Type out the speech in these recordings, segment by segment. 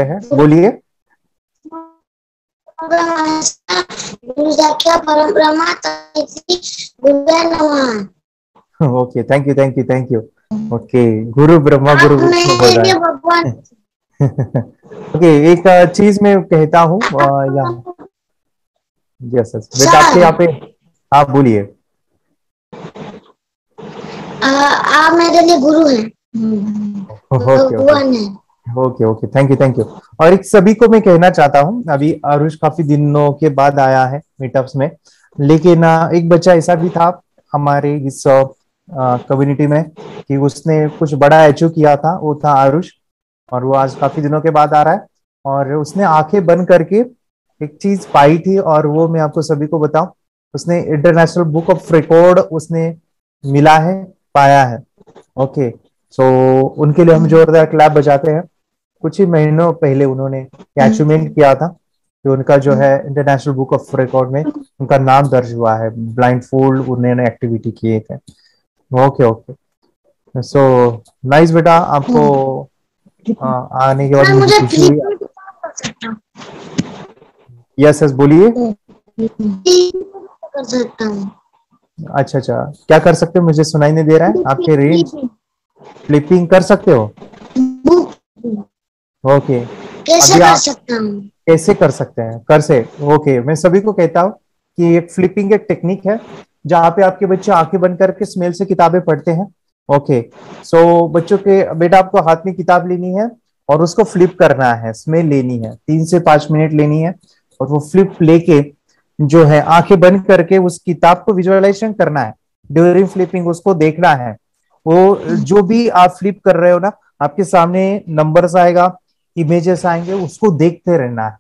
है, बोलिए। Okay, thank you thank you thank you. Okay, गुरु ब्रह्मा गुरु विष्णु बोल रहा है। ओके, एक चीज मैं कहता हूँ यहाँ। यस यस बेटा, आपके यहाँ पे, हाँ बोलिए। आप मेरे लिए गुरु हैं, भगवान है। Okay okay, thank you thank you. और एक सभी को मैं कहना चाहता हूँ, अभी आरुष काफी दिनों के बाद आया है मीटअप्स में, लेकिन एक बच्चा ऐसा भी था हमारे इस कम्युनिटी में कि उसने कुछ बड़ा अचीव किया था, वो था आरुष। और वो आज काफी दिनों के बाद आ रहा है, और उसने आंखें बंद करके एक चीज पाई थी, और वो मैं आपको सभी को बताऊं, उसने इंटरनेशनल बुक ऑफ रिकॉर्ड उसने मिला है, पाया है। ओके, सो उनके लिए हम जोरदार क्लैप बजाते हैं। कुछ ही महीनों पहले उन्होंने अचीवमेंट किया था कि उनका जो है इंटरनेशनल बुक ऑफ रिकॉर्ड में उनका नाम दर्ज हुआ है। ब्लाइंड फोल्ड उन्होंने एक्टिविटी किए थे। ओके ओके, सो नाइस बेटा, आपको आने के बाद मुझे खुशी हुई। यस यस, बोलिए। कर सकता हूँ। अच्छा अच्छा, क्या कर सकते हो, मुझे सुनाई नहीं दे रहा है। आपके रेंज, फ्लिपिंग कर सकते हो? ओके, कैसे अभी कर आप सकता हूँ? कैसे कर सकते हैं, कर से? ओके, मैं सभी को कहता हूँ कि एक फ्लिपिंग एक टेक्निक है जहाँ पे आपके बच्चे आंखें बंद करके स्मेल से किताबें पढ़ते हैं। ओके, सो बच्चों के, बेटा आपको हाथ में किताब लेनी है और उसको फ्लिप करना है, स्मेल लेनी है, 3 से 5 मिनट लेनी है, और वो फ्लिप लेके जो है आंखें बंद करके उस किताब को विजुअलाइजेशन करना है। ड्यूरिंग फ्लिपिंग उसको देखना है। वो जो भी आप फ्लिप कर रहे हो ना, आपके सामने नंबर्स आएगा, इमेजेस आएंगे, उसको देखते रहना है।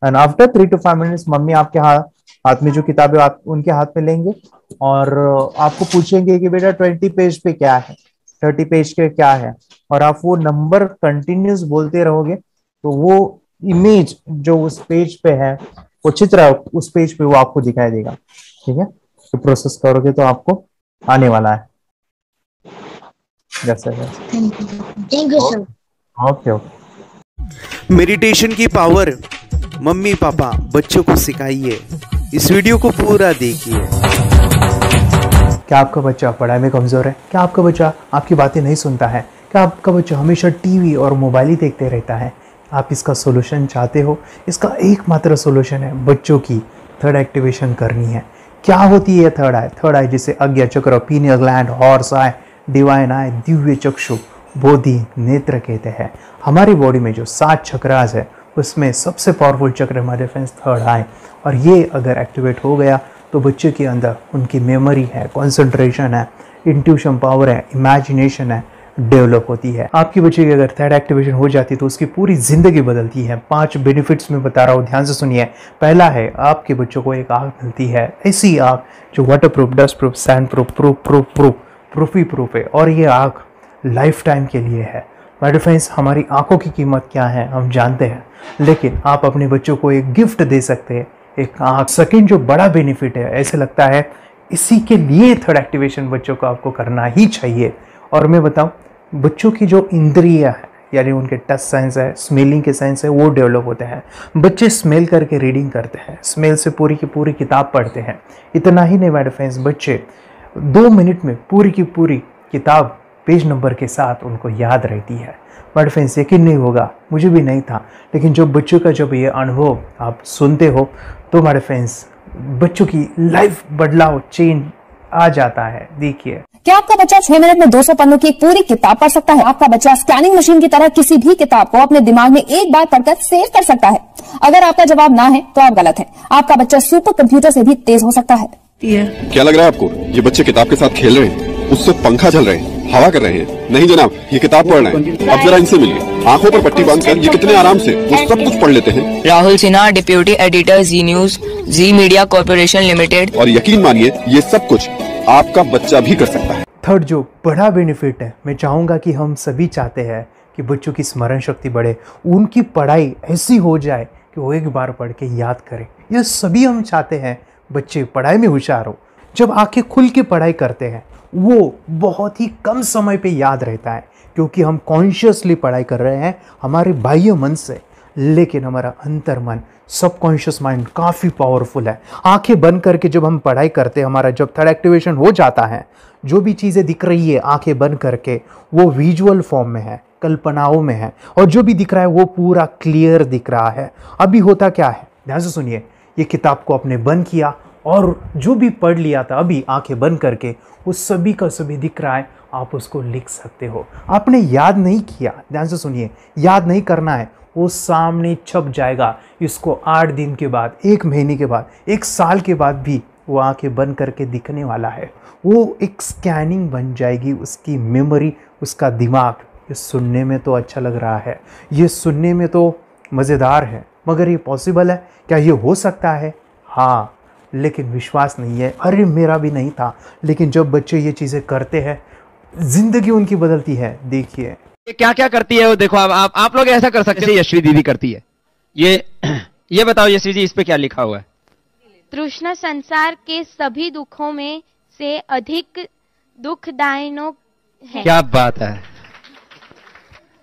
And after 3 to 5 minutes mummy आपके हाथ में जो किताबें आप उनके हाथ में लेंगे, और आपको पूछेंगे कि बेटा 20 पेज पे क्या है, 30 पेज पे क्या है, और आप वो नंबर कंटिन्यूस बोलते रहोगे तो वो इमेज जो उस पेज पे है, वो चित्र उस पेज पे वो आपको दिखाई देगा। ठीक है, तो प्रोसेस करोगे तो आपको आने वाला है। Yes yes, thank you sir. Okay okay. Meditation की पावर मम्मी पापा बच्चों को सिखाइए। इस वीडियो को पूरा देखिए। क्या आपका बच्चा पढ़ाई में कमजोर है? क्या आपका बच्चा आपकी बातें नहीं सुनता है? क्या आपका बच्चा हमेशा टीवी और मोबाइल ही देखते रहता है? आप इसका सोल्यूशन चाहते हो? इसका एकमात्र सोल्यूशन है बच्चों की थर्ड एक्टिवेशन करनी है। क्या होती है थर्ड आई? थर्ड आई जिसे अज्ञा चक्र, pineal gland, Horus eye, divine eye, दिव्य चक्षु, बोधि नेत्र कहते हैं। हमारी बॉडी में जो 7 चक्रास है उसमें सबसे पावरफुल चक्र हमारे फ्रेंड्स थर्ड आई, और ये अगर एक्टिवेट हो गया तो बच्चे के अंदर उनकी मेमोरी है, कंसंट्रेशन है, इंट्यूशन पावर है, इमेजिनेशन है, डेवलप होती है। आपकी बच्चे की अगर थर्ड एक्टिवेशन हो जाती है तो उसकी पूरी जिंदगी बदलती है। 5 बेनिफिट्स में बता रहा हूँ, ध्यान से सुनिए। पहला है, आपके बच्चों को एक आँख मिलती है, ऐसी आँख जो water proof, dust proof, sand proof, proof ही प्रूफ है, और ये आँख लाइफ टाइम के लिए है। माय फ्रेंड्स, हमारी आंखों की कीमत क्या है हम जानते हैं, लेकिन आप अपने बच्चों को एक गिफ्ट दे सकते हैं, एक आँख। सेकेंड जो बड़ा बेनिफिट है, ऐसे लगता है इसी के लिए थर्ड एक्टिवेशन बच्चों को आपको करना ही चाहिए। और मैं बताऊं, बच्चों की जो इंद्रियां है, यानी उनके टच सेंस है, स्मेलिंग के सेंस है, वो डेवलप होते हैं। बच्चे स्मेल करके रीडिंग करते हैं, स्मेल से पूरी की पूरी किताब पढ़ते हैं। इतना ही नहीं माय फ्रेंड्स, बच्चे 2 मिनट में पूरी की पूरी किताब पेज नंबर के साथ उनको याद रहती है। बट फ्रेंड्स, यकीन नहीं होगा, मुझे भी नहीं था, लेकिन जो बच्चों का जब ये अनुभव आप सुनते हो तो हमारे फ्रेंड्स बच्चों की लाइफ बदलाव, चेंज आ जाता है। देखिए, क्या आपका बच्चा 6 मिनट में 200 पन्नों की एक पूरी किताब पढ़ सकता है? आपका बच्चा स्कैनिंग मशीन की तरह किसी भी किताब को अपने दिमाग में एक बार पढ़कर सेव कर सकता है? अगर आपका जवाब ना है तो आप गलत हैं। आपका बच्चा सुपर कंप्यूटर से भी तेज हो सकता है। क्या लग रहा है आपको ये बच्चे किताब के साथ खेल रहे हैं, उससे पंखा चल रहे हैं, हवा कर रहे हैं? नहीं जनाब, ये किताब पढ़ रहे हैं। अब जरा इनसे मिलिए, आंखों पर पट्टी बांधकर ये कितने आराम से वो सब कुछ पढ़ लेते हैं। राहुल सिन्हा, डिप्यूटी एडिटर, जी न्यूज, जी मीडिया कॉर्पोरेशन लिमिटेड। और यकीन मानिए, ये सब कुछ आपका बच्चा भी कर सकता है। थर्ड जो बड़ा बेनिफिट है, मैं चाहूंगा कि हम सभी चाहते हैं कि बच्चों की स्मरण शक्ति बढ़े, उनकी पढ़ाई ऐसी हो जाए कि वो एक बार पढ़ के याद करें। यह सभी हम चाहते हैं बच्चे पढ़ाई में होशियार हो। जब आंखें खुल के पढ़ाई करते हैं वो बहुत ही कम समय पे याद रहता है, क्योंकि हम कॉन्शियसली पढ़ाई कर रहे हैं हमारे बाह्य मन से। लेकिन हमारा अंतर्मन सबकॉन्शियस माइंड काफ़ी पावरफुल है। आंखें बंद करके जब हम पढ़ाई करते हैं, हमारा जब थर्ड एक्टिवेशन हो जाता है, जो भी चीज़ें दिख रही है आंखें बंद करके वो विजुअल फॉर्म में है, कल्पनाओं में है, और जो भी दिख रहा है वो पूरा क्लियर दिख रहा है। अभी होता क्या है, ध्यान से सुनिए, ये किताब को आपने बंद किया और जो भी पढ़ लिया था अभी आंखें बंद करके वो सभी का सभी दिख रहा है, आप उसको लिख सकते हो। आपने याद नहीं किया, ध्यान से सुनिए, याद नहीं करना है, वो सामने छप जाएगा। इसको 8 दिन के बाद, 1 महीने के बाद, 1 साल के बाद भी वो आंखें बंद करके दिखने वाला है। वो एक स्कैनिंग बन जाएगी, उसकी मेमोरी, उसका दिमाग। ये सुनने में तो अच्छा लग रहा है, ये सुनने में तो मज़ेदार है, मगर ये पॉसिबल है क्या? ये हो सकता है, हाँ, लेकिन विश्वास नहीं है। अरे मेरा भी नहीं था, लेकिन जब बच्चे ये चीज़ें करते हैं जिंदगी उनकी बदलती है। देखिए ये क्या क्या करती है वो देखो। अब आप लोग ऐसा कर सकते हैं, यशवी दीदी करती है। ये बताओ यशवी जी, इस पे क्या लिखा हुआ है? तृष्णा संसार के सभी दुखों में से अधिक दुखदायक है। क्या बात है,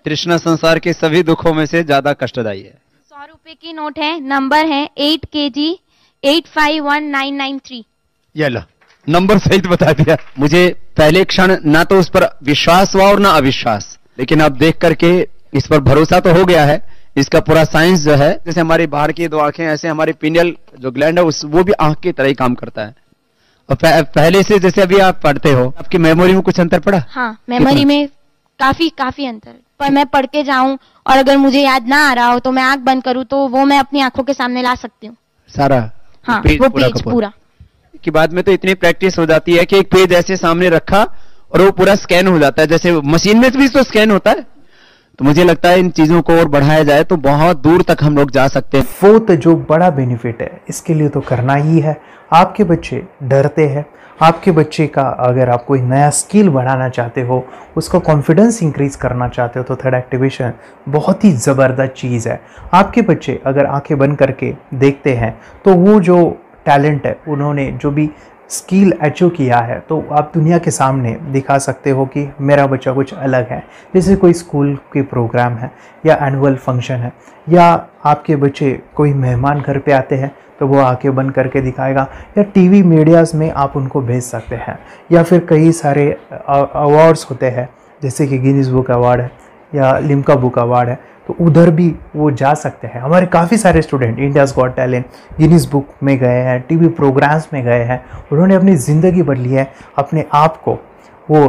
तृष्णा संसार के सभी दुखों में से ज्यादा कष्टदायी है। 100 रुपए की नोट है, नंबर है 8 kg 851993। ये लो, नंबर सहित बता दिया। मुझे पहले क्षण ना तो उस पर विश्वास हुआ और ना अविश्वास, लेकिन अब देख करके इस पर भरोसा तो हो गया है। इसका पूरा साइंस जो है, जैसे हमारी बाहर की 2 आंखें, ऐसे हमारी पिनियल जो ग्लैंड है वो भी आंख की तरह ही काम करता है। और पहले से जैसे अभी आप पढ़ते हो, आपकी मेमोरी में कुछ अंतर पड़ा? हाँ, मेमोरी में काफी अंतर। पर मैं पढ़ के जाऊं और अगर मुझे याद ना आ रहा हो तो मैं आंख बंद करूं तो वो मैं अपनी आंखों के सामने ला सकती हूँ सारा। हाँ, वो पेज पूरा की बाद में तो इतनी प्रैक्टिस हो जाती है कि एक पेज ऐसे सामने रखा और वो पूरा स्कैन हो जाता है, जैसे मशीन में भी तो स्कैन होता है। तो मुझे लगता है इन चीजों को और बढ़ाया जाए तो बहुत दूर तक हम लोग जा सकते हैं। फोर्थ जो बड़ा बेनिफिट है, इसके लिए तो करना ही है। आपके बच्चे डरते हैं, आपके बच्चे का अगर आप कोई नया स्किल बढ़ाना चाहते हो, उसका कॉन्फिडेंस इंक्रीज करना चाहते हो, तो थर्ड एक्टिवेशन बहुत ही ज़बरदस्त चीज़ है। आपके बच्चे अगर आंखें बंद करके देखते हैं तो वो जो टैलेंट है, उन्होंने जो भी स्किल अचीव किया है, तो आप दुनिया के सामने दिखा सकते हो कि मेरा बच्चा कुछ अलग है। जैसे कोई स्कूल के प्रोग्राम है या एनुअल फंक्शन है, या आपके बच्चे कोई मेहमान घर पे आते हैं तो वो आंखें बंद करके दिखाएगा, या टीवी मीडियाज़ में आप उनको भेज सकते हैं, या फिर कई सारे अवार्ड्स होते हैं जैसे कि गिनीज बुक अवार्ड है या लिम्का बुक अवार्ड है, तो उधर भी वो जा सकते हैं। हमारे काफ़ी सारे student India's got talent, Guinness book में गए हैं, टीवी प्रोग्राम्स में गए हैं, उन्होंने अपनी ज़िंदगी बदली है, अपने आप को वो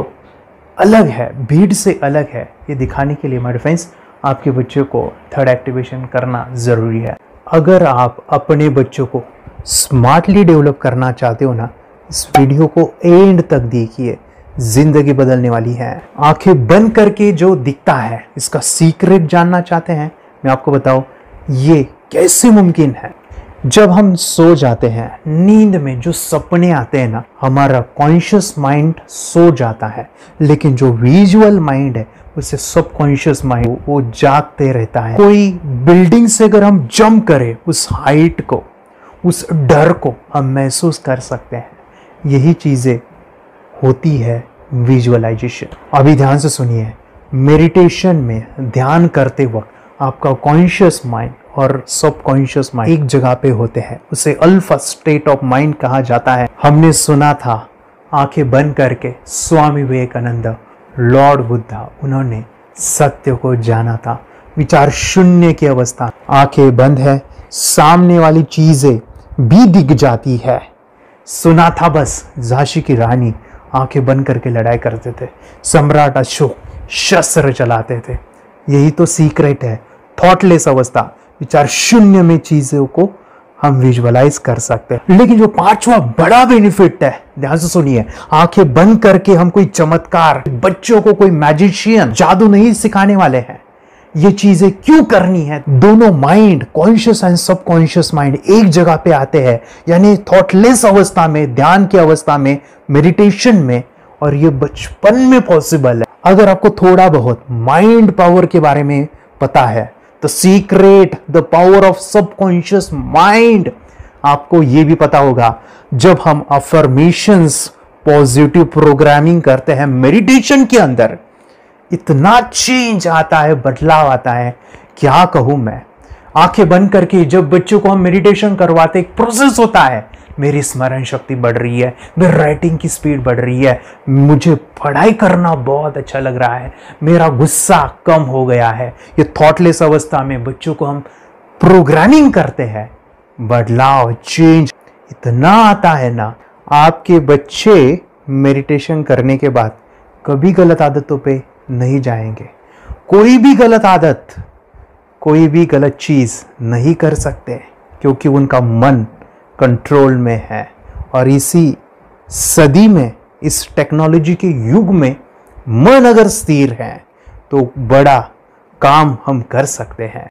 अलग है, भीड़ से अलग है, ये दिखाने के लिए मेरे फ्रेंड्स आपके बच्चों को थर्ड एक्टिवेशन करना ज़रूरी है। अगर आप अपने बच्चों को स्मार्टली डेवलप करना चाहते हो ना, इस वीडियो को एंड तक देखिए, जिंदगी बदलने वाली है। आंखें बंद करके जो दिखता है, इसका सीक्रेट जानना चाहते हैं? मैं आपको बताऊं ये कैसे मुमकिन है। जब हम सो जाते हैं, नींद में जो सपने आते हैं ना, हमारा कॉन्शियस माइंड सो जाता है, लेकिन जो विजुअल माइंड है उसे सबकॉन्शियस माइंड वो जागते रहता है। कोई बिल्डिंग से अगर हम जंप करें, उस हाइट को, उस डर को हम महसूस कर सकते हैं। यही चीज़ें होती है विजुअलाइजेशन। अभी ध्यान से सुनिए, मेडिटेशन में ध्यान करते वक्त आपका कॉन्शियस माइंड और सबकॉन्शियस माइंड एक जगह पे होते हैं, उसे अल्फा स्टेट ऑफ माइंड कहा जाता है। हमने सुना था आंखें बंद करके स्वामी विवेकानंद, लॉर्ड बुद्धा, उन्होंने सत्य को जाना था। विचार शून्य की अवस्था, आंखें बंद है, सामने वाली चीजें भी दिख जाती है। सुना था बस, झांसी की रानी आंखें बंद करके लड़ाई करते थे, सम्राट अशोक शस्त्र चलाते थे। यही तो सीक्रेट है, थॉटलेस अवस्था, विचार शून्य में चीजों को हम विजुअलाइज कर सकते हैं। लेकिन जो 5वां बड़ा बेनिफिट है, ध्यान से सुनिए, आंखें बंद करके हम कोई चमत्कार, बच्चों को कोई मैजिशियन जादू नहीं सिखाने वाले हैं। ये चीजें क्यों करनी है? दोनों mind, conscious and subconscious mind एक जगह पे आते हैं, यानी थॉटलेस अवस्था में, ध्यान की अवस्था में, मेडिटेशन में, और ये बचपन में पॉसिबल है। अगर आपको थोड़ा बहुत माइंड पावर के बारे में पता है, the secret, the power of subconscious mind, आपको ये भी पता होगा जब हम अफर्मेशंस, पॉजिटिव प्रोग्रामिंग करते हैं मेडिटेशन के अंदर, इतना चेंज आता है, बदलाव आता है, क्या कहूं मैं। आंखें बंद करके जब बच्चों को हम मेडिटेशन करवाते, एक प्रोसेस होता है, मेरी स्मरण शक्ति बढ़ रही है, मेरी राइटिंग की स्पीड बढ़ रही है, मुझे पढ़ाई करना बहुत अच्छा लग रहा है, मेरा गुस्सा कम हो गया है। ये थॉटलेस अवस्था में बच्चों को हम प्रोग्रामिंग करते हैं, बदलाव, चेंज इतना आता है ना। आपके बच्चे मेडिटेशन करने के बाद कभी गलत आदतों पे नहीं जाएंगे, कोई भी गलत आदत, कोई भी गलत चीज नहीं कर सकते, क्योंकि उनका मन कंट्रोल में है। और इसी सदी में, इस टेक्नोलॉजी के युग में मन अगर स्थिर है तो बड़ा काम हम कर सकते हैं।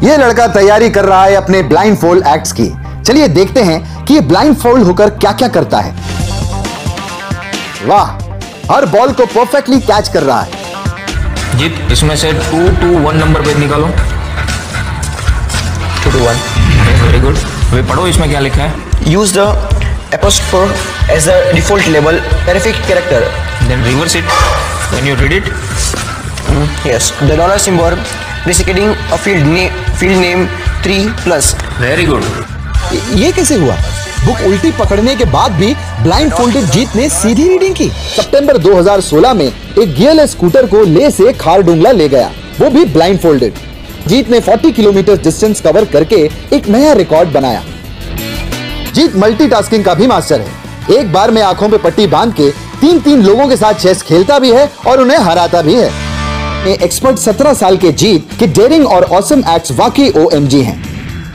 ये लड़का तैयारी कर रहा है अपने ब्लाइंड फोल्ड एक्ट्स की। चलिए देखते हैं कि ये ब्लाइंड फोल्ड होकर क्या क्या करता है। वाह, हर बॉल को परफेक्टली कैच कर रहा है। जीत, इसमें से 2 to 1 नंबर पेज निकालो। 2 to 1, वेरी गुड। वे पढ़ो, इसमें क्या लिखा है। Use the apostrophe as the default label terrific character, then reverse it when you read it. Yes, the dollar symbol predicating a field name 3+। Very good. ये कैसे हुआ? Book उल्टी पकड़ने के बाद भी ब्लाइंड फोल्डेड जीत ने सीधी रीडिंग की। सितंबर 2016 में एक गियरलेस स्कूटर को ले से खारडुंगला ले गया, वो भी ब्लाइंड फोल्डेड। जीत ने 40 किलोमीटर डिस्टेंस कवर करके एक नया रिकॉर्ड बनाया। जीत मल्टीटास्किंग का भी मास्टर है। एक बार में आंखों पे पट्टी बांध के 3-3 लोगों के साथ चेस खेलता भी है और उन्हें हराता भी है। एक्सपर्ट 17 साल के जीत के डेयरिंग और ऑसम एक्ट्स वाकई OMG हैं।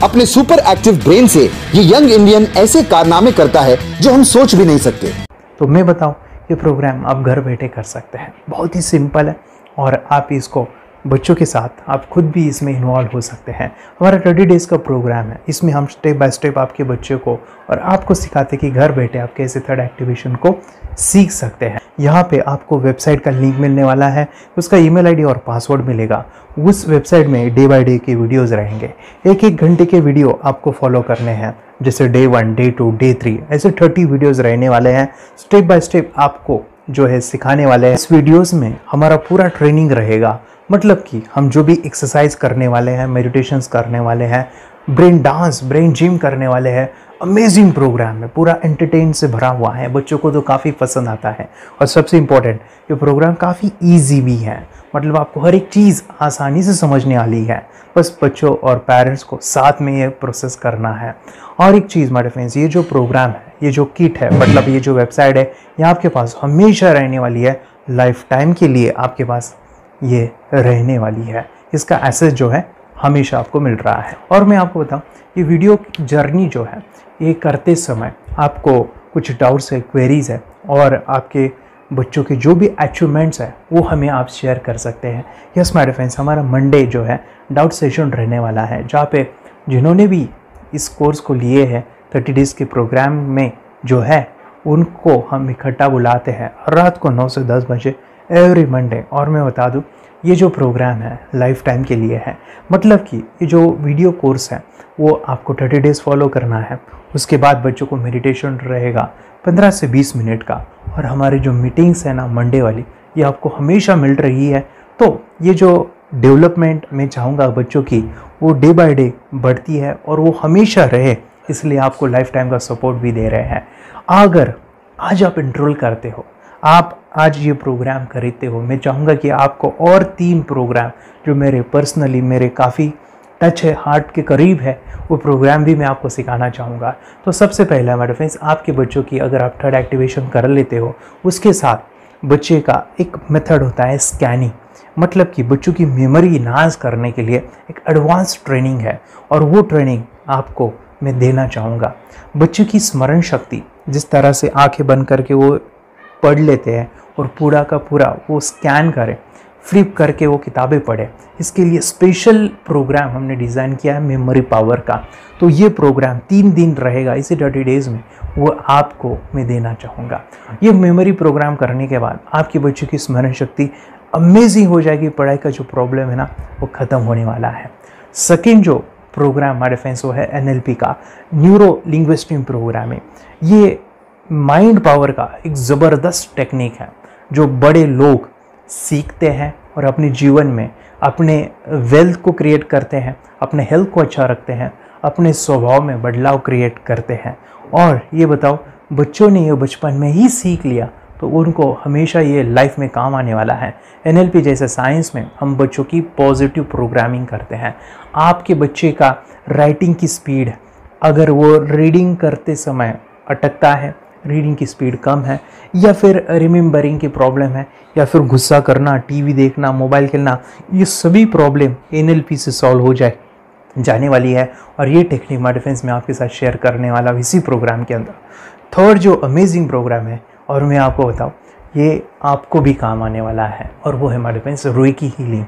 अपने सुपर एक्टिव ब्रेन से ये यंग इंडियन ऐसे कारनामे करता है जो हम सोच भी नहीं सकते। तो मैं बताऊं, ये प्रोग्राम आप घर बैठे कर सकते हैं, बहुत ही सिंपल है और आप इसको बच्चों के साथ आप खुद भी इसमें इन्वॉल्व हो सकते हैं। हमारा 30 डेज़ का प्रोग्राम है, इसमें हम स्टेप बाय स्टेप आपके बच्चे को और आपको सिखाते हैं कि घर बैठे आप कैसे थर्ड एक्टिवेशन को सीख सकते हैं। यहाँ पे आपको वेबसाइट का लिंक मिलने वाला है, उसका ईमेल आईडी और पासवर्ड मिलेगा। उस वेबसाइट में डे बाय डे के वीडियोज़ रहेंगे, 1-1 घंटे के वीडियो आपको फॉलो करने हैं, जैसे डे 1, डे 2, डे 3, ऐसे 30 वीडियोज़ रहने वाले हैं। स्टेप बाय स्टेप आपको जो है सिखाने वाले हैं। इस वीडियोज़ में हमारा पूरा ट्रेनिंग रहेगा, मतलब कि हम जो भी एक्सरसाइज करने वाले हैं, मेडिटेशंस करने वाले हैं, ब्रेन डांस, ब्रेन जिम करने वाले हैं। अमेजिंग प्रोग्राम है, पूरा एंटरटेन से भरा हुआ है, बच्चों को तो काफ़ी पसंद आता है। और सबसे इम्पोर्टेंट, ये प्रोग्राम काफ़ी ईजी भी है, मतलब आपको हर एक चीज़ आसानी से समझने वाली है। बस बच्चों और पेरेंट्स को साथ में ये प्रोसेस करना है। और एक चीज़ माय फ्रेंड्स, ये जो प्रोग्राम है, ये जो किट है, मतलब ये जो वेबसाइट है, ये आपके पास हमेशा रहने वाली है, लाइफ टाइम के लिए आपके पास ये रहने वाली है। इसका एक्सेस जो है हमेशा आपको मिल रहा है। और मैं आपको बताऊं, ये वीडियो जर्नी जो है, ये करते समय आपको कुछ डाउट्स है, क्वेरीज है, और आपके बच्चों के जो भी अचीवमेंट्स है वो हमें आप शेयर कर सकते हैं। यस माय फ्रेंड्स, हमारा मंडे जो है डाउट सेशन रहने वाला है, जहाँ पे जिन्होंने भी इस कोर्स को लिए हैं 30 डेज़ के प्रोग्राम में जो है, उनको हम इकट्ठा बुलाते हैं रात को 9 से 10 बजे एवरी मंडे। और मैं बता दूं, ये जो प्रोग्राम है लाइफ टाइम के लिए है, मतलब कि ये जो वीडियो कोर्स है वो आपको 30 डेज़ फॉलो करना है। उसके बाद बच्चों को मेडिटेशन रहेगा 15 से 20 मिनट का, और हमारी जो मीटिंग्स है ना मंडे वाली, ये आपको हमेशा मिल रही है। तो ये जो डेवलपमेंट मैं चाहूँगा बच्चों की, वो डे बाय डे बढ़ती है और वो हमेशा रहे, इसलिए आपको लाइफ टाइम का सपोर्ट भी दे रहे हैं। अगर आज आप एनरोल करते हो, आप आज ये प्रोग्राम खरीदते हो, मैं चाहूँगा कि आपको और 3 प्रोग्राम जो मेरे पर्सनली मेरे काफ़ी टच है, हार्ट के करीब है, वो प्रोग्राम भी मैं आपको सिखाना चाहूँगा। तो सबसे पहला हमारे फ्रेंड्स, आपके बच्चों की अगर आप थर्ड एक्टिवेशन कर लेते हो, उसके साथ बच्चे का एक मेथड होता है स्कैनिंग, मतलब कि बच्चों की मेमोरी इन्हांस करने के लिए एक एडवांस ट्रेनिंग है, और वो ट्रेनिंग आपको मैं देना चाहूँगा। बच्चों की स्मरण शक्ति, जिस तरह से आंखें बंद करके वो पढ़ लेते हैं और पूरा का पूरा वो स्कैन करें, फ्लिप करके वो किताबें पढ़े, इसके लिए स्पेशल प्रोग्राम हमने डिज़ाइन किया है मेमोरी पावर का। तो ये प्रोग्राम 3 दिन रहेगा, इसी 30 डेज़ में वो आपको मैं देना चाहूँगा। ये मेमोरी प्रोग्राम करने के बाद आपके बच्चों की स्मरण शक्ति अमेजिंग हो जाएगी, पढ़ाई का जो प्रॉब्लम है ना वो ख़त्म होने वाला है। सेकेंड जो प्रोग्राम हमारे फ्रेंड्स वो है NLP का, न्यूरो लिंग्विस्टिक प्रोग्राम है। ये माइंड पावर का एक ज़बरदस्त टेक्निक है जो बड़े लोग सीखते हैं और अपने जीवन में अपने वेल्थ को क्रिएट करते हैं, अपने हेल्थ को अच्छा रखते हैं, अपने स्वभाव में बदलाव क्रिएट करते हैं। और ये बताओ, बच्चों ने ये बचपन में ही सीख लिया तो उनको हमेशा ये लाइफ में काम आने वाला है। NLP जैसे साइंस में हम बच्चों की पॉजिटिव प्रोग्रामिंग करते हैं। आपके बच्चे का राइटिंग की स्पीड, अगर वो रीडिंग करते समय अटकता है, रीडिंग की स्पीड कम है, या फिर रिमेंबरिंग की प्रॉब्लम है, या फिर गुस्सा करना, टीवी देखना, मोबाइल खेलना, ये सभी प्रॉब्लम NLP से सॉल्व हो जाने वाली है। और ये टेक्निक माय डिफेंस में आपके साथ शेयर करने वाला इसी प्रोग्राम के अंदर। थर्ड जो अमेजिंग प्रोग्राम है, और मैं आपको बताऊं, ये आपको भी काम आने वाला है, और वो है माय डिफेंस रेकी हीलिंग।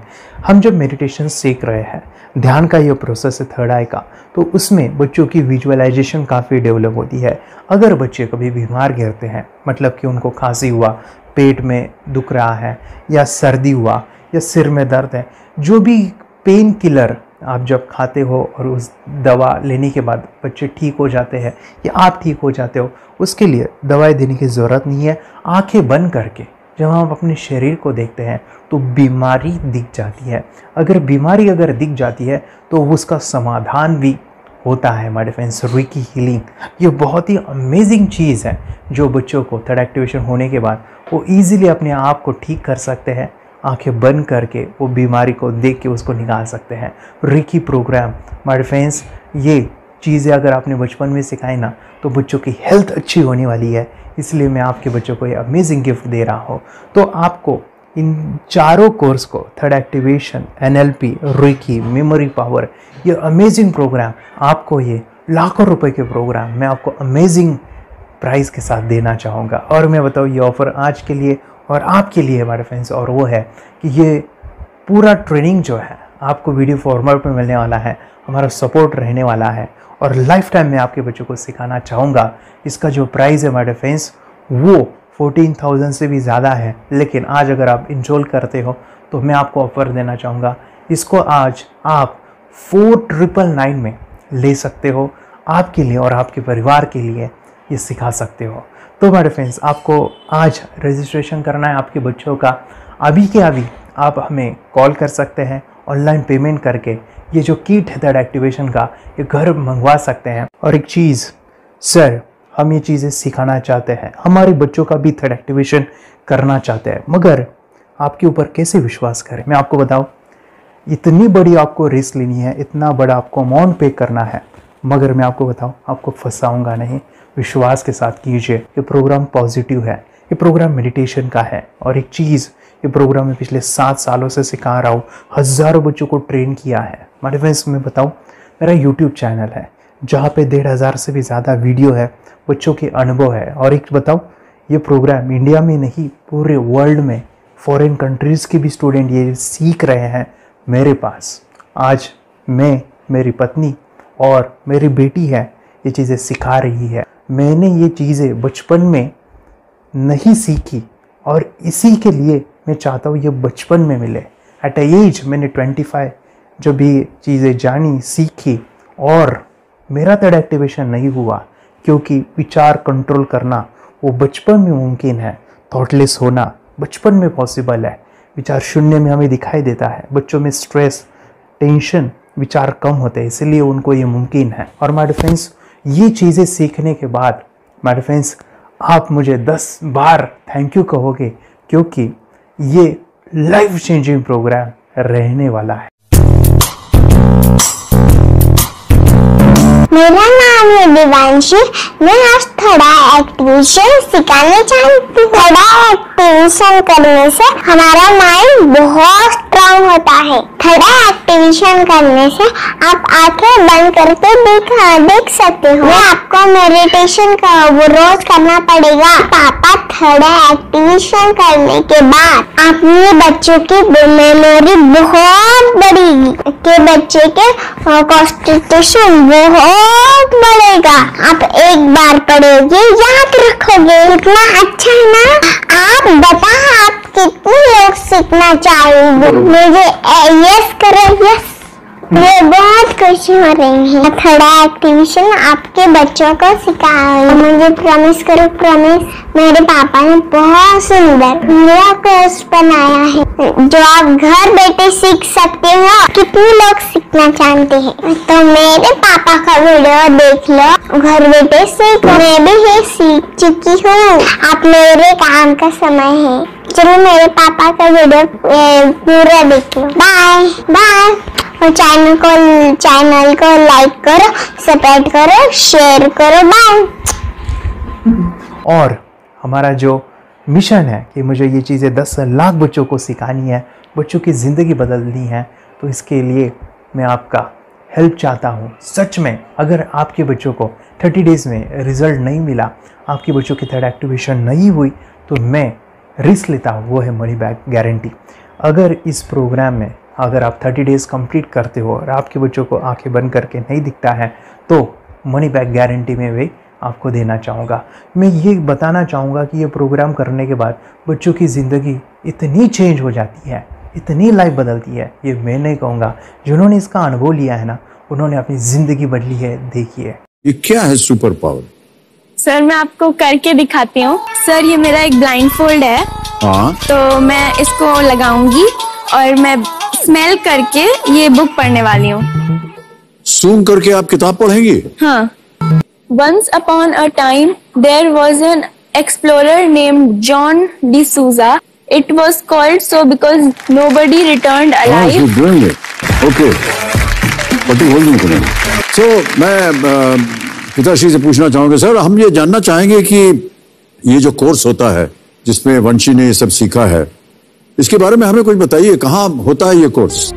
हम जब मेडिटेशन सीख रहे हैं, ध्यान का ये प्रोसेस है थर्ड आई का, तो उसमें बच्चों की विजुअलाइजेशन काफ़ी डेवलप होती है। अगर बच्चे कभी बीमार गिरते हैं, मतलब कि उनको खांसी हुआ, पेट में दुख रहा है, या सर्दी हुआ, या सिर में दर्द है, जो भी पेन किलर आप जब खाते हो और उस दवा लेने के बाद बच्चे ठीक हो जाते हैं या आप ठीक हो जाते हो, उसके लिए दवाई देने की ज़रूरत नहीं है। आंखें बंद करके जब हम अपने शरीर को देखते हैं तो बीमारी दिख जाती है। अगर बीमारी दिख जाती है तो उसका समाधान भी होता है। माय डिफेंस रेकी हीलिंग ये बहुत ही अमेजिंग चीज़ है जो बच्चों को थर्ड एक्टिवेशन होने के बाद वो ईजिली अपने आप को ठीक कर सकते हैं। आंखें बंद करके वो बीमारी को देख के उसको निकाल सकते हैं। रेकी प्रोग्राम माय डिफेंस, ये चीज़ें अगर आपने बचपन में सिखाई ना तो बच्चों की हेल्थ अच्छी होने वाली है। इसलिए मैं आपके बच्चों को ये अमेजिंग गिफ्ट दे रहा हूँ। तो आपको इन चारों कोर्स को, third activation, NLP, reiki, memory power, ये अमेजिंग प्रोग्राम, आपको ये लाखों रुपए के प्रोग्राम मैं आपको अमेजिंग प्राइस के साथ देना चाहूँगा। और मैं बताऊँ, ये ऑफ़र आज के लिए और आपके लिए हमारे फ्रेंड्स, और वो है कि ये पूरा ट्रेनिंग जो है आपको वीडियो फॉर्मेट में मिलने वाला है, हमारा सपोर्ट रहने वाला है, और लाइफ टाइम में आपके बच्चों को सिखाना चाहूँगा। इसका जो प्राइस है हमारे फ्रेंड्स वो 14,000 से भी ज़्यादा है, लेकिन आज अगर आप इनरोल करते हो तो मैं आपको ऑफ़र देना चाहूँगा। इसको आज आप 4,999 में ले सकते हो। आपके लिए और आपके परिवार के लिए ये सिखा सकते हो। तो हमारे फ्रेंड्स, आपको आज रजिस्ट्रेशन करना है आपके बच्चों का। अभी के अभी आप हमें कॉल कर सकते हैं, ऑनलाइन पेमेंट करके ये जो किट है थर्ड एक्टिवेशन का, ये घर मंगवा सकते हैं। और एक चीज़ सर, हम ये चीज़ें सिखाना चाहते हैं, हमारे बच्चों का भी थर्ड एक्टिवेशन करना चाहते हैं, मगर आपके ऊपर कैसे विश्वास करें? मैं आपको बताऊं, इतनी बड़ी आपको रिस्क लेनी है, इतना बड़ा आपको अमाउंट पे करना है, मगर मैं आपको बताऊं, आपको फंसाऊंगा नहीं। विश्वास के साथ कीजिए। ये प्रोग्राम पॉजिटिव है, ये प्रोग्राम मेडिटेशन का है। और एक चीज़, ये प्रोग्राम में पिछले 7 सालों से सिखा रहा हूँ, हज़ारों बच्चों को ट्रेन किया है। हमारे फ्रेंड्स, मैं बताऊँ, मेरा यूट्यूब चैनल है जहाँ पे 1,500 से भी ज़्यादा वीडियो है, बच्चों के अनुभव है। और एक बताऊँ, ये प्रोग्राम इंडिया में नहीं, पूरे वर्ल्ड में फॉरेन कंट्रीज़ के भी स्टूडेंट ये सीख रहे हैं मेरे पास। आज मैं, मेरी पत्नी और मेरी बेटी है, ये चीज़ें सिखा रही है। मैंने ये चीज़ें बचपन में नहीं सीखी और इसी के लिए मैं चाहता हूँ ये बचपन में मिले। एट अ एज मैंने 25 जब ये चीज़ें जानी, सीखी, और मेरा थर्ड एक्टिवेशन नहीं हुआ क्योंकि विचार कंट्रोल करना वो बचपन में मुमकिन है। थॉटलेस होना बचपन में पॉसिबल है। विचार शून्य में हमें दिखाई देता है। बच्चों में स्ट्रेस, टेंशन, विचार कम होते हैं, इसलिए उनको ये मुमकिन है। और माय फ्रेंड्स, ये चीज़ें सीखने के बाद माय फ्रेंड्स, आप मुझे 10 बार थैंक यू कहोगे, क्योंकि ये लाइफ चेंजिंग प्रोग्राम रहने वाला है। मेरा नाम है दिवांशी। मैं आज थोड़ा एक्टिवेशन सिखाना चाहती हूँ। थोड़ा एक्टिवेशन करने से हमारा माइंड बहुत स्ट्रांग होता है। थोड़ा एक्टिवेशन करने से आप आंखें बंद करके देख सकते हो। मैं आपको मेडिटेशन का वो रोज करना पड़ेगा। पापा, थोड़ा एक्टिवेशन करने के बाद अपने बच्चों की मेमोरी बहुत बढ़ेगी, के बच्चे के कॉन्सेंट्रेशन बहुत बढ़ेगा। आप एक बार पढ़ोगे, याद रखोगे, इतना अच्छा है ना। आप बता, आप कितने लोग सीखना चाहेंगे? मुझे यस करो, यस। मैं बहुत खुशी हो रही है। थोड़ा एक्टिवेशन आपके बच्चों को सिखाओ। मुझे प्रॉमिस करो, प्रॉमिस। मेरे पापा ने बहुत सुंदर मेरा कोर्स बनाया है। जो आप घर बैठे सीख सकते हो। कितने लोग सीखना चाहते हैं तो मेरे पापा का वीडियो देख लो, घर बैठे सीखो। मैं भी ये सीख चुकी हूँ, आप मेरे काम का समय है। चलो मेरे पापा का वीडियो पूरा देख लो। Bye bye. और चैनल को लाइक करो, सब्सक्राइब करो, शेयर करो। बाय। और हमारा जो मिशन है कि मुझे ये चीज़ें 10 लाख बच्चों को सिखानी है, बच्चों की ज़िंदगी बदलनी है, तो इसके लिए मैं आपका हेल्प चाहता हूँ। सच में अगर आपके बच्चों को 30 डेज़ में रिज़ल्ट नहीं मिला, आपके बच्चों की थर्ड एक्टिवेशन नहीं हुई, तो मैं रिस्क लेता हूँ, वो है मनी बैक गारंटी। अगर इस प्रोग्राम में अगर आप 30 डेज़ कंप्लीट करते हो और आपके बच्चों को आंखें बंद करके नहीं दिखता है, तो मनी बैक गारंटी में भी आपको देना चाहूँगा। मैं ये बताना चाहूँगा कि ये प्रोग्राम करने के बाद बच्चों की ज़िंदगी इतनी चेंज हो जाती है, इतनी लाइफ बदलती है, ये मैं नहीं कहूँगा, जिन्होंने इसका अनुभव लिया है ना, उन्होंने अपनी ज़िंदगी बदली है। देखिए ये क्या है सुपर पावर? सर मैं आपको करके दिखाती हूँ। सर ये मेरा एक ब्लाइंड फोल्ड है। हाँ। तो मैं इसको लगाऊंगी और मैं स्मेल करके ये बुक पढ़ने वाली हूँ। सूंघ करके आप किताब पढ़ेंगी? हाँ। Once upon a time, there was an explorer named John D'Souza. It was called so because nobody returned alive. you're doing it. Okay. What are you holding? So, मैं पिताश्री से पूछना चाहूँगा सर, हम ये जानना चाहेंगे कि ये जो कोर्स होता है जिसमें वंशी ने ये सब सीखा है, इसके बारे में हमें कुछ बताइए। कहाँ होता है ये कोर्स?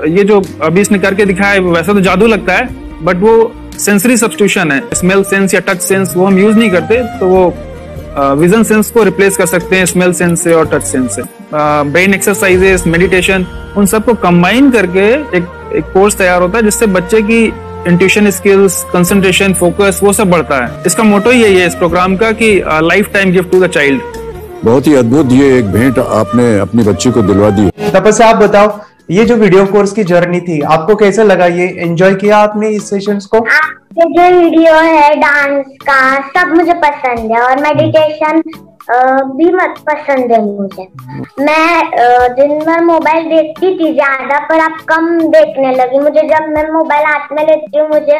ये जो अभी इसने करके दिखाया है वैसा तो जादू लगता है, बट वो सेंसरी सब्स्टिट्यूशन है। स्मेल सेंस या टच सेंस वो हम यूज नहीं करते, तो वो विजन सेंस को रिप्लेस कर सकते हैं स्मेल सेंस से और टच सेंस से। ब्रेन एक्सरसाइजेस, मेडिटेशन, उन सबको कंबाइन करके एक कोर्स तैयार होता है जिससे बच्चे की इंट्यूशन स्किल्स, कंसंट्रेशन, फोकस वो सब बढ़ता है। इसका मोटो यही है इस प्रोग्राम का कि lifetime gift to the child. बहुत ही अद्भुत ये एक भेंट आपने अपनी बच्ची को दिलवा दी। तपस्या आप बताओ, ये जो वीडियो कोर्स की जर्नी थी आपको कैसा लगा? ये एंजॉय किया आपने इस सेशंस को? आपके जो वीडियो है डांस का सब मुझे पसंद है और मेडिटेशन भी मत पसंद है मुझे। मैं दिन भर मोबाइल देखती थी ज्यादा, पर अब कम देखने लगी। मुझे जब मैं मोबाइल हाथ में लेती हूँ मुझे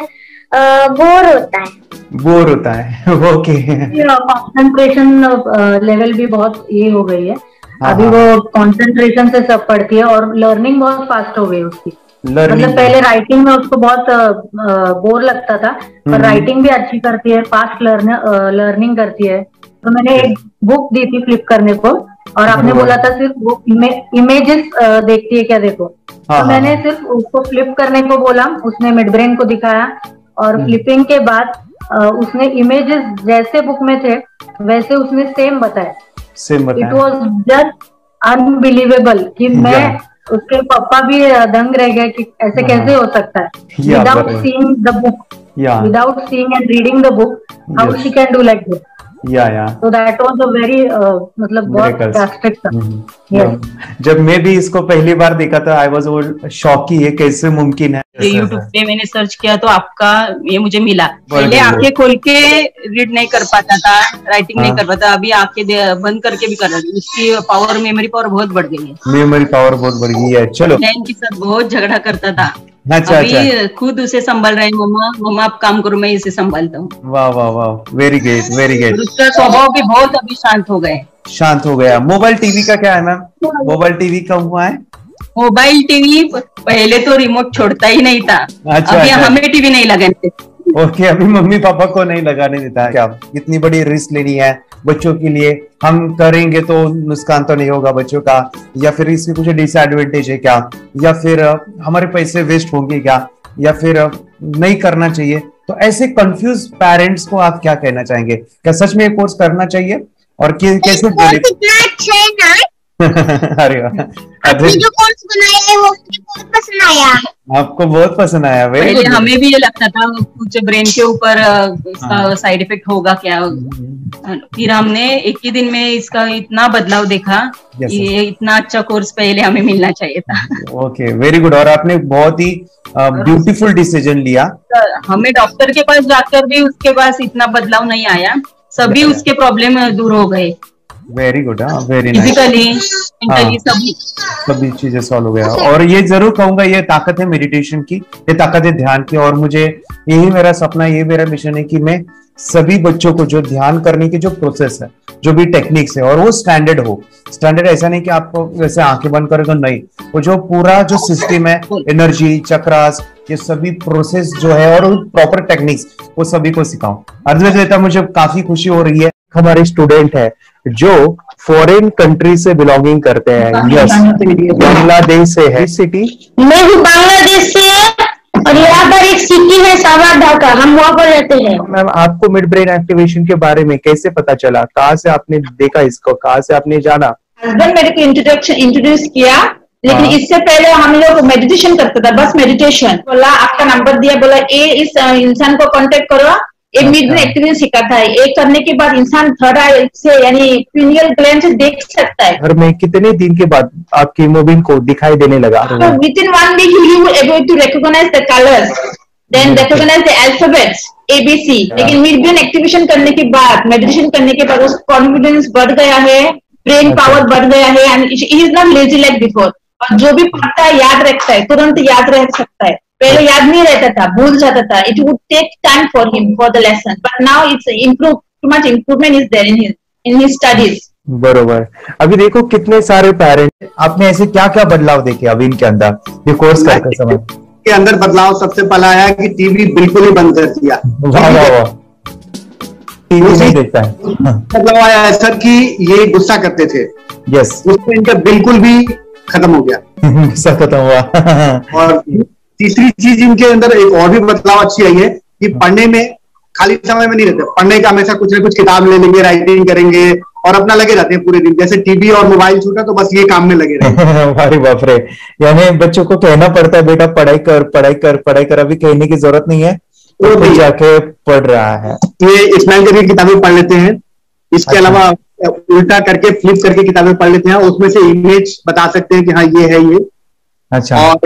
बोर होता है। ओके। कंसंट्रेशन लेवल भी बहुत ये हो गई है। अभी वो कंसंट्रेशन से सब पढ़ती है और लर्निंग बहुत फास्ट हो गई उसकी। मतलब पहले राइटिंग में उसको बहुत बोर लगता था, पर राइटिंग भी अच्छी करती है, फास्ट लर्निंग करती है। तो मैंने एक बुक दी थी फ्लिप करने को और आपने बोला था सिर्फ वो इमेजेस देखती है क्या, देखो। तो मैंने सिर्फ उसको फ्लिप करने को बोला, उसने मिड ब्रेन को दिखाया और फ्लिपिंग के बाद उसने इमेजेस जैसे बुक में थे वैसे उसने सेम बताया। इट वॉज जस्ट अनबिलीवेबल कि मैं उसके पापा भी दंग रह गए कि ऐसे कैसे हो सकता है। Without seeing the book, without seeing and reading the book, how she can do like this. So that was a very मतलब बहुत ड्रास्टिक था। जब मैं भी इसको पहली बार देखा था आई वाज शॉक कि ये कैसे मुमकिन है। यूट्यूब पे मैंने सर्च किया तो आपका ये मुझे मिला। पहले आंखें खोल के रीड नहीं कर पाता था, राइटिंग नहीं कर पाता, अभी आंखें बंद करके भी कर रही है। उसकी पावर, मेमोरी पावर बहुत बढ़ गई है। मेमोरी पावर बहुत बढ़ गई है। चलो, बहन के साथ बहुत झगड़ा करता था, अच्छा, अभी खुद उसे संभाल रहे हैं। मम्मा आप काम करो, मैं इसे संभालता हूँ। वाह वाह वाह, वेरी ग्रेट वेरी ग्रेट। उसका स्वभाव भी बहुत अभी शांत हो गए। शांत हो गया। मोबाइल टीवी का क्या है मैम? मोबाइल टीवी कब हुआ है? मोबाइल टीवी पहले तो रिमोट छोड़ता ही नहीं था। अभी हमें टीवी नहीं लगाने। ओके, अभी मम्मी पापा को नहीं लगाने देता है। क्या इतनी बड़ी रिस्क लेनी है बच्चों के लिए? हम करेंगे तो नुकसान तो नहीं होगा बच्चों का, या फिर इसकी कुछ डिसएडवांटेज है क्या, या फिर हमारे पैसे वेस्ट होंगे क्या, या फिर नहीं करना चाहिए? तो ऐसे कंफ्यूज पेरेंट्स को आप क्या कहना चाहेंगे? क्या सच में ये कोर्स करना चाहिए और कैसे? अरे आपने जो कोर्स बनाया है वो मुझे बहुत पसंद आया। आपको बहुत पसंद आया? पहले हमें भी ये लगता था कुछ ब्रेन के ऊपर इसका साइड इफेक्ट होगा क्या। फिर हमने एक ही दिन में इसका इतना बदलाव देखा। ये इतना अच्छा कोर्स पहले हमें मिलना चाहिए था। Okay, very good. और आपने बहुत ही ब्यूटीफुल डिसीजन लिया। हमें डॉक्टर के पास जाकर भी उसके पास इतना बदलाव नहीं आया, सभी उसके प्रॉब्लम दूर हो गए। Very good, very nice. Physically mentally सभी चीजें सॉल्व हो गया। और ये जरूर कहूंगा, ये ताकत है मेडिटेशन की, ये ताकत है ध्यान की। और मुझे यही मेरा सपना, ये मेरा मिशन है कि मैं सभी बच्चों को जो ध्यान करने की जो प्रोसेस है, जो भी टेक्निक्स है, और वो स्टैंडर्ड हो। स्टैंडर्ड ऐसा नहीं कि आपको वैसे आंखें बंद करें तो नहीं, वो जो पूरा जो सिस्टम है, एनर्जी चक्रास, ये सभी प्रोसेस जो है और प्रॉपर टेक्निक्स, वो सभी को सिखाऊं। अर्जुन, मुझे काफी खुशी हो रही है। हमारे स्टूडेंट है जो फॉरेन कंट्री से बिलोंगिंग करते हैं। यस, बांग्लादेश से है। सिटी मैं भी बांग्लादेश से और यहाँ पर एक सिटी है सावर ढाका, हम वहाँ पर रहते हैं। मैम, आपको मिड ब्रेन एक्टिवेशन के बारे में कैसे पता चला? कहाँ से आपने देखा इसको, कहाँ से आपने जाना? हस्बैंड मेरे को इंट्रोड्यूस किया, लेकिन इससे पहले हम लोग मेडिटेशन करते थे, बस मेडिटेशन। बोला आपका नंबर दिया, बोला ये इस इंसान को कांटेक्ट करो, ये मिड ब्रेन एक्टिवेशन सिखाता है। ये करने के बाद इंसान थर्ड आई से यानी पिनियल ग्लैंड से देख सकता है। घर में कितने दिन के बाद आपकी हीमोग्लोबिन को दिखाई देने लगा? Within 1 week he will able to recognize the colors, then recognize the alphabets ABC। लेकिन मिड ब्रेन एक्टिवेशन करने के बाद, मेडिटेशन करने के बाद उसका कॉन्फिडेंस बढ़ गया है, ब्रेन पावर बढ़ गया है, and he is not lazy like before. और जो भी पढ़ता है याद रखता है, तुरंत याद रख सकता है। पहले याद नहीं रहता था, भूल जाता था। It would take time for him for the lesson, but now it's too much improvement is there in his studies. बरोबर। अभी देखो कितने सारे पेरेंट्स, आपने ऐसे क्या क्या बदलाव देखे अभी इनके अंदर ये कोर्स करते समय? के अंदर बदलाव सबसे पहला आया कि टीवी बिल्कुल ही बंद कर दिया। वाह वाह वाह, टीवी नहीं देखता है। बदलाव आया सर कि ये गुस्सा करते थे। यस, गुस्सा इनका बिल्कुल भी खत्म हो गया। गुस्सा खत्म हुआ। और तीसरी चीज इनके अंदर एक और भी बदलाव अच्छी आई है कि पढ़ने में खाली समय में नहीं रहते, पढ़ने का हमेशा कुछ ना कुछ किताब ले लेंगे, राइटिंग करेंगे और अपना लगे रहते हैं पूरे दिन। जैसे टीवी और मोबाइल छूटा तो बस ये काम में लगे रहते। अरे बाप रे, यानी बच्चों को कहना पड़ता है बेटा पढ़ाई कर पढ़ाई कर पढ़ाई कर, अभी कहने की जरूरत नहीं है, तो जाके पढ़ रहा है। ये स्माइल करके किताबें पढ़ लेते हैं। इसके अलावा उल्टा करके फ्लिप करके किताबें पढ़ लेते हैं, उसमें से इमेज बता सकते हैं कि हाँ ये है ये। अच्छा। और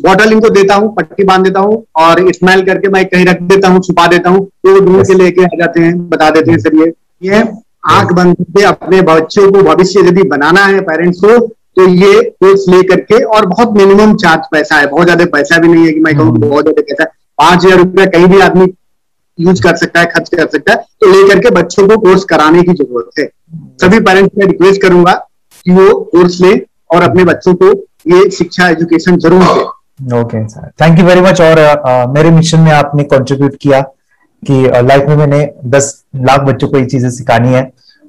बॉटल इनको देता हूँ, पट्टी बांध देता हूँ और स्माइल करके मैं कहीं रख देता हूँ, छुपा देता हूँ, तो ढूंढ के लेके आ जाते हैं, बता देते हैं सर ये आंख बंद करके अपने बच्चों को भविष्य यदि बनाना है पेरेंट्स को, तो ये कोर्स ले करके। और बहुत मिनिमम चार्ज पैसा है, बहुत ज्यादा पैसा भी नहीं है कि मैं कहूँ बहुत ज्यादा पैसा है। 5,000 रुपया कहीं भी आदमी यूज कर सकता है, खर्च कर सकता है, तो लेकर के बच्चों को कोर्स कराने की जरूरत है। सभी पेरेंट्स में रिक्वेस्ट करूंगा कि वो कोर्स ले और अपने बच्चों को ये शिक्षा एजुकेशन जरूर दे। Okay sir, thank you very much. और मेरे मिशन में आपने कंट्रीब्यूट किया कि लाइफ में मैंने 10 लाख बच्चों को ये चीजें सिखानी है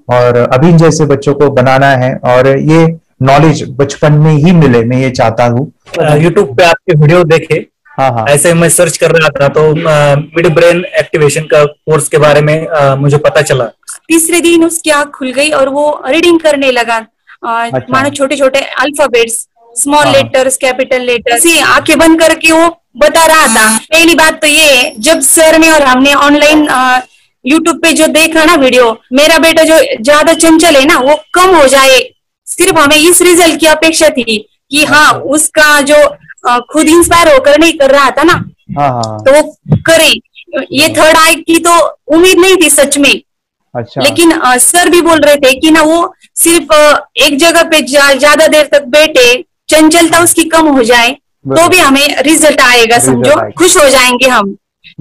और अभी जैसे बच्चों को बनाना है, और ये नॉलेज बचपन में ही मिले, मैं ये चाहता हूँ। यूट्यूब पे आपके वीडियो देखे, हाँ, ऐसे मैं सर्च कर रहा था तो मिड ब्रेन एक्टिवेशन का कोर्स के बारे में मुझे पता चला। तीसरे दिन उसकी आंख खुल गई और वो रीडिंग करने लगा। मानो छोटे छोटे alphabets, small letters, capital letters, आंखें बंद करके वो बता रहा था। पहली बात तो ये, जब सर ने और हमने ऑनलाइन यूट्यूब पे जो देखा ना वीडियो, मेरा बेटा जो ज्यादा चंचल है ना वो कम हो जाए, सिर्फ हमें इस रिजल्ट की अपेक्षा थी कि हाँ उसका जो खुद इंस्पायर होकर नहीं कर रहा था ना, तो वो करे। ये थर्ड आई की तो उम्मीद नहीं थी सच में। अच्छा। लेकिन सर भी बोल रहे थे कि ना वो सिर्फ एक जगह पे ज्यादा देर तक बैठे, चंचलता उसकी कम हो जाए तो भी हमें रिजल्ट आएगा, समझो खुश हो जाएंगे हम।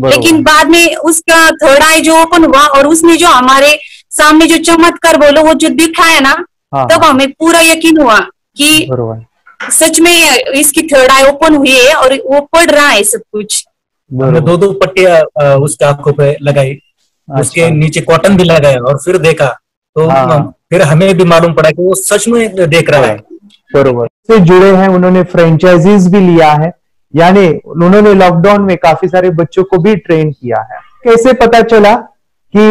लेकिन बाद में उसका थर्ड आई जो ओपन हुआ और उसने जो हमारे सामने जो चमत्कार बोलो वो जो दिखाया ना, तब हमें पूरा यकीन हुआ कि सच में इसकी थर्ड आई ओपन हुई है और वो पढ़ रहा है सब कुछ। हमने 2 पट्टियां उसके आंखों पे लगाई, उसके नीचे कॉटन भी लगाया और फिर देखा तो फिर हमें भी मालूम पड़ा कि वो सच में देख रहा है। बरोबर से जुड़े हैं, उन्होंने फ्रेंचाइजीज भी लिया है, यानी उन्होंने लॉकडाउन में काफी सारे बच्चों को भी ट्रेन किया है। कैसे पता चला कि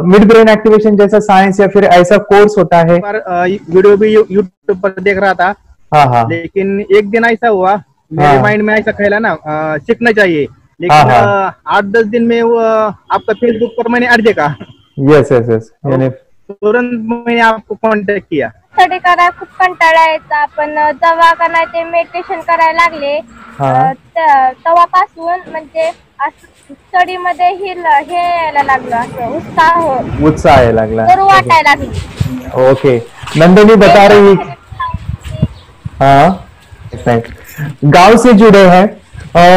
मिड ब्रेन एक्टिवेशन जैसा साइंस या फिर ऐसा कोर्स होता है? वीडियो भी यूट्यूब पर देख रहा था। हाँ। लेकिन एक दिन ऐसा हुआ मेरे माइंड में ऐसा ख्याल ना सीखना चाहिए, लेकिन 8-10 दिन में वो आपका फेसबुक पर मैंने अर्ज देखा। यस यस यस, यानी तुरंत मैंने आपको कॉन्टॅक्ट किया। स्टडी करायला खूप कंटाळा यायचा, पण जेव्हा का नाही ते मेडिटेशन करायला लागले तेव्हापासून म्हणजे स्टडी मध्ये हे यायला लागलं, असं उत्साह यायला लागला, करू वाटायला लागली. ओके. नंदिनी बता रही, हाँ गांव से जुड़े हैं,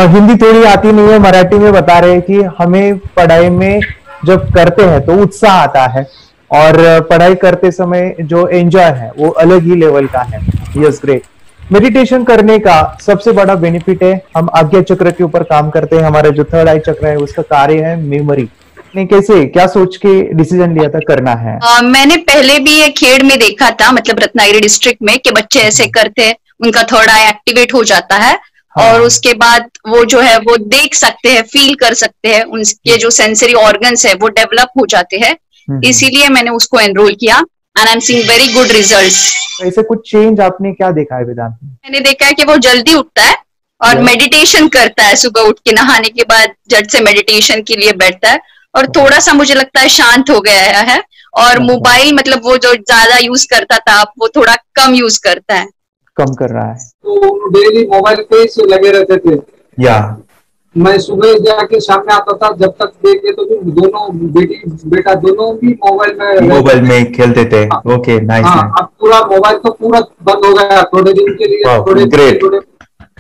हिंदी थोड़ी आती नहीं है, मराठी में बता रहे हैं कि हमें पढ़ाई में जब करते हैं तो उत्साह आता है और पढ़ाई करते समय जो एंजॉय है वो अलग ही लेवल का है. Yes, great. मेडिटेशन करने का सबसे बड़ा बेनिफिट है, हम आज्ञा चक्र के ऊपर काम करते हैं. हमारा जो थर्ड आई चक्र है उसका कार्य है मेमोरी. ने कैसे क्या सोच के डिसीजन लिया था करना है? मैंने पहले भी ये खेड़ में देखा था, मतलब रत्नागिरी डिस्ट्रिक्ट में, कि बच्चे ऐसे करते हैं, उनका थर्ड आई एक्टिवेट हो जाता है. हाँ. और उसके बाद वो जो है वो देख सकते हैं, फील कर सकते हैं, उनके जो सेंसरी ऑर्गन्स है वो डेवलप हो जाते हैं. इसीलिए मैंने उसको एनरोल किया and I am seeing very good results. ऐसे कुछ चेंज आपने क्या देखा है वेदांत में? मैंने देखा है कि वो जल्दी उठता है और मेडिटेशन करता है. सुबह उठ के नहाने के बाद झट से मेडिटेशन के लिए बैठता है और थोड़ा सा मुझे लगता है शांत हो गया है. और मोबाइल मतलब वो जो ज्यादा यूज करता था वो थोड़ा कम यूज करता है, कम कर रहा है. तो डेली मोबाइल पे ही लगे रहते थे. या मैं सुबह जाके शाम में आता था, जब तक देखे तो दोनों बेटा दोनों भी मोबाइल में खेलते थे. Okay, nice. अब पूरा मोबाइल तो पूरा बंद हो गया थोड़े दिन के लिए. थोड़े great,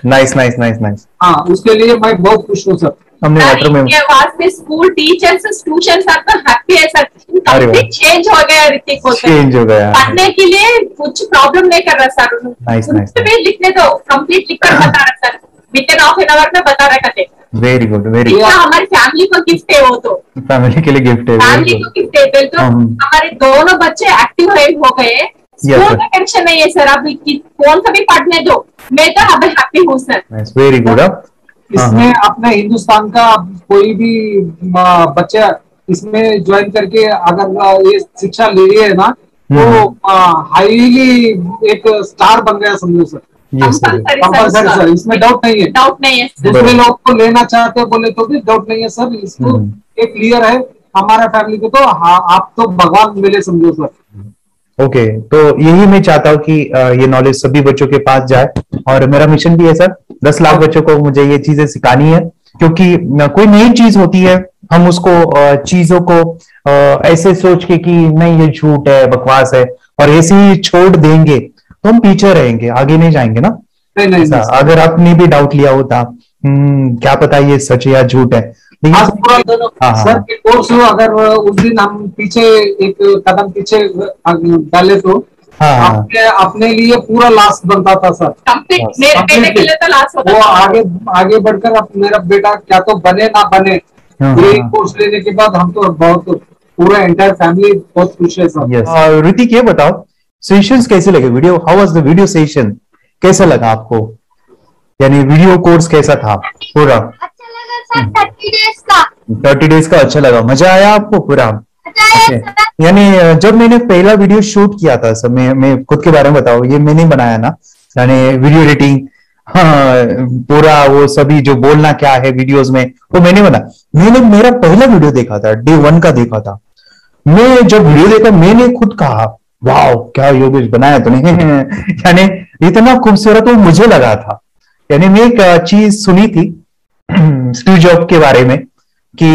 nice nice nice nice. हाँ, उसके लिए मैं बहुत खुश हूँ सर. हमने लेटर में वास्ते स्कूल टीचर्स ट्यूशन सब हैप्पी है सर. कंप्लीट चेंज हो गया ऋतिक को. चेंज हो गया. पढ़ने के लिए कुछ प्रॉब्लम नहीं कर रहा सर. Nice nice. लिखने दो, कंप्लीट लिखकर बता रहा sir. With in half an hour में बता रहा करते. Very good, very good. हमारी फैमिली को गिफ्ट है, वो तो फैमिली के लिए गिफ्ट है. फैमिली को गिफ्ट है. तो हमारे दोनों बच्चे एक्टिव हो गए. स्कूल का टेंशन नहीं है सर. अभी कौन सा भी पढ़ने दो, मैं तो अभी हैप्पी हूँ सर. Very good. इसमें अपने हिंदुस्तान का कोई भी बच्चा इसमें ज्वाइन करके अगर ये शिक्षा ले है ना, तो हाईली एक स्टार बन गया समझो सर. कंपल्सरी सर, इसमें डाउट नहीं है. डाउट नहीं है. दूसरे लोग को लेना चाहते हैं बोले तो भी डाउट नहीं है सर. इसको एक क्लियर है हमारा फैमिली को. तो आप तो भगवान मिले समझो सर. ओके, तो यही मैं चाहता हूँ कि ये नॉलेज सभी बच्चों के पास जाए और मेरा मिशन भी है सर. 10 लाख बच्चों को मुझे ये चीजें सिखानी है, क्योंकि कोई नई चीज होती है हम उसको चीजों को ऐसे सोच के कि नहीं ये झूठ है, बकवास है, और ऐसे ही छोड़ देंगे तो हम पीछे रहेंगे, आगे नहीं जाएंगे ना. नहीं. अगर आपने भी डाउट लिया होता क्या पता ये सच या झूठ है. सर के कोर्स हो, अगर उस दिन हम पीछे एक कदम पीछे डाले तो अपने लिए पूरा लास्ट बनता था सर. मेरे के लिए तो लास्ट होता. वो आगे बढ़कर अब मेरा बेटा क्या तो बने ना बने, ये कोर्स लेने के बाद हम तो बहुत पूरा एंटायर फैमिली बहुत खुश है सर. ऋतिक ये बताओ सेशंस कैसे लगे? Video, how was the video session? कैसा लगा आपको? यानी वीडियो कोर्स कैसा था पूरा? 30 डेज का अच्छा लगा, मजा आया आपको पूरा? यानी जब मैंने पहला वीडियो शूट किया था सर, मैं खुद के बारे में बताऊं, ये मैंने बनाया ना, यानी वीडियो एडिटिंग, हाँ, पूरा वो सभी जो बोलना क्या है वीडियोस में वो मैंने बनाया. मैंने मेरा पहला वीडियो देखा था, डे 1 का देखा था. मैं जब वीडियो देखा मैंने खुद कहा वाह क्या योगेश बनाया तूने. यानी इतना खूबसूरत वो मुझे लगा था. यानी मैं एक चीज सुनी थी स्टीव जॉब के बारे में कि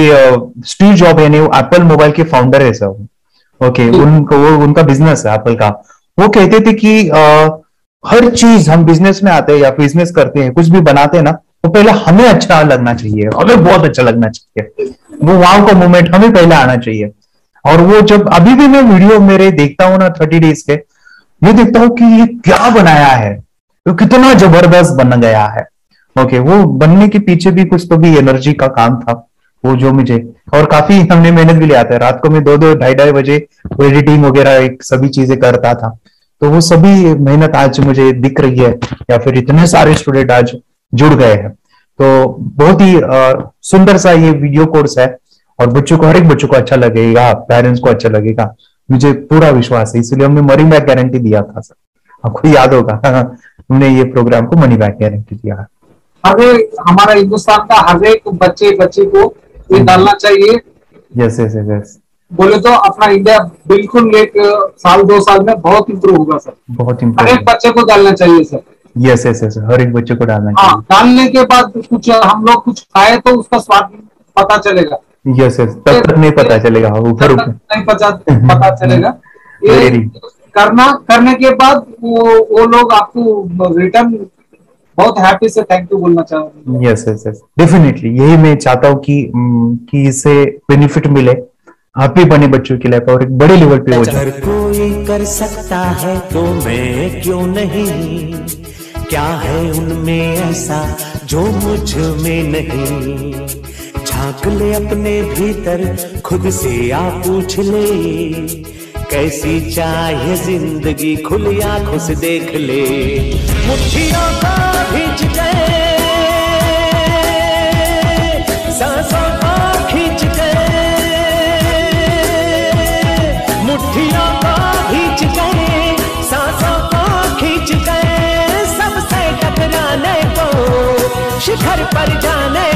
स्टीव जॉब यानी वो एप्पल मोबाइल के फाउंडर है सब. ओके, उनका बिजनेस है एप्पल का. वो कहते थे कि हर चीज हम बिजनेस में आते हैं या बिजनेस करते हैं, कुछ भी बनाते हैं ना, तो पहले हमें अच्छा लगना चाहिए, हमें बहुत अच्छा लगना चाहिए, वो वाव का मोमेंट हमें पहले आना चाहिए. और वो जब अभी भी मैं वीडियो मेरे देखता हूँ ना 30 डेज के, ये देखता हूँ कि ये क्या बनाया है, तो कितना जबरदस्त बन गया है. ओके, वो बनने के पीछे भी कुछ तो भी एनर्जी का काम था वो जो मुझे, और काफी हमने मेहनत भी लिया था. रात को मैं 2-2 ढाई बजे एडिटिंग वगैरह सभी चीजें करता था. तो वो सभी मेहनत आज मुझे दिख रही है, या फिर इतने सारे स्टूडेंट आज जुड़ गए हैं. तो बहुत ही सुंदर सा ये वीडियो कोर्स है और बच्चों को, हर एक बच्चों को अच्छा लगेगा, पेरेंट्स को अच्छा लगेगा, मुझे पूरा विश्वास है. इसलिए हमने मनी बैक गारंटी दिया था सर, आपको याद होगा. हमने ये प्रोग्राम को मनी बैक गारंटी दिया. हमारा हिंदुस्तान का हर एक बच्चे को ये डालना चाहिए. Yes yes yes. बोले तो अपना इंडिया बिल्कुल 1 साल 2 साल में बहुत इम्प्रूव होगा सर. बहुत इम्प्रूव, हर एक बच्चे को डालना चाहिए सर. यस यस यस, हर एक बच्चे को डालना चाहिए। हाँ, डालने के बाद कुछ हम लोग कुछ खाए तो उसका स्वाद पता चलेगा। यस यस, तब तक नहीं पता चलेगा, ऊपर ऊपर नहीं पता चलेगा। ये करने के बाद वो लोग आपको रिटर्न बहुत हैप्पी से थैंक यू बोलना चाहूंगा। यस यस यस, डेफिनेटली यही मैं चाहता हूँ कि इससे बेनिफिट मिले आप भी बने बच्चों की लाइफ और एक बड़े लेवल पे हो जाए। अगर कोई कर सकता है तो मैं क्यों नहीं, क्या है उनमें ऐसा जो मुझ में नहीं। झांक ले अपने भीतर खुद से आ पूछ ले, कैसी चाहिए जिंदगी खुली आंखों से देख ले। मुट्ठियों को खींच के सांसों को खींच के, मुट्ठियों को खींच के सांसों को खींच के, सबसे टकराने को शिखर पर जाने